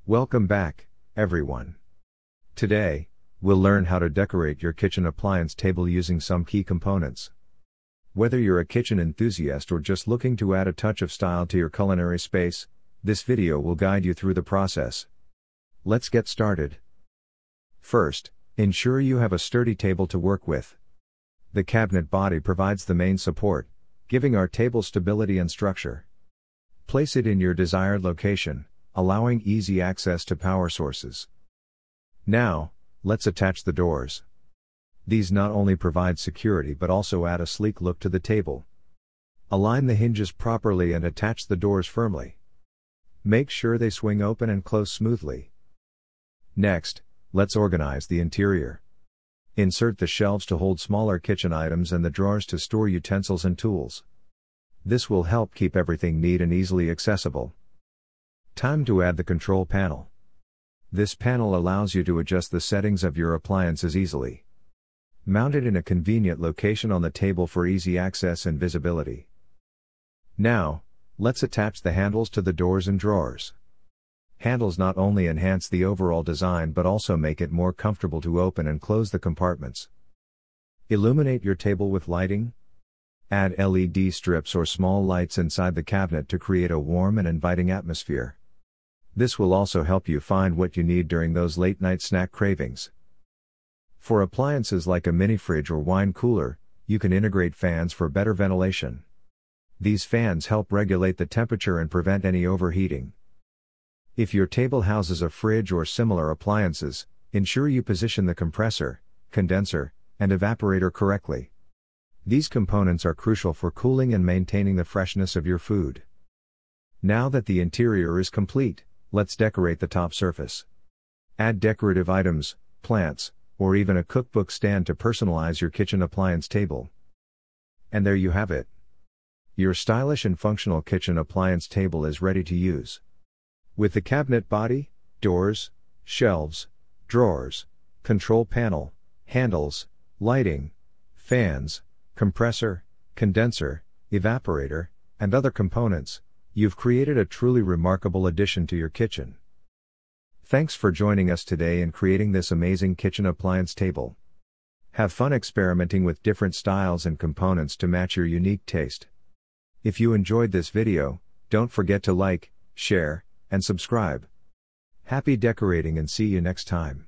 Welcome back, everyone. Today, we'll learn how to decorate your kitchen appliance table using some key components. Whether you're a kitchen enthusiast or just looking to add a touch of style to your culinary space, this video will guide you through the process. Let's get started. First, ensure you have a sturdy table to work with. The cabinet body provides the main support, giving our table stability and structure. Place it in your desired location, allowing easy access to power sources. Now, let's attach the doors. These not only provide security but also add a sleek look to the table. Align the hinges properly and attach the doors firmly. Make sure they swing open and close smoothly. Next, let's organize the interior. Insert the shelves to hold smaller kitchen items and the drawers to store utensils and tools. This will help keep everything neat and easily accessible. Time to add the control panel. This panel allows you to adjust the settings of your appliances easily. Mount it in a convenient location on the table for easy access and visibility. Now, let's attach the handles to the doors and drawers. Handles not only enhance the overall design but also make it more comfortable to open and close the compartments. Illuminate your table with lighting. Add LED strips or small lights inside the cabinet to create a warm and inviting atmosphere. This will also help you find what you need during those late-night snack cravings. For appliances like a mini fridge or wine cooler, you can integrate fans for better ventilation. These fans help regulate the temperature and prevent any overheating. If your table houses a fridge or similar appliances, ensure you position the compressor, condenser, and evaporator correctly. These components are crucial for cooling and maintaining the freshness of your food. Now that the interior is complete, let's decorate the top surface. Add decorative items, plants, or even a cookbook stand to personalize your kitchen appliance table. And there you have it. Your stylish and functional kitchen appliance table is ready to use. With the cabinet body, doors, shelves, drawers, control panel, handles, lighting, fans, compressor, condenser, evaporator, and other components, you've created a truly remarkable addition to your kitchen. Thanks for joining us today in creating this amazing kitchen appliance table. Have fun experimenting with different styles and components to match your unique taste. If you enjoyed this video, don't forget to like, share, and subscribe. Happy decorating and see you next time.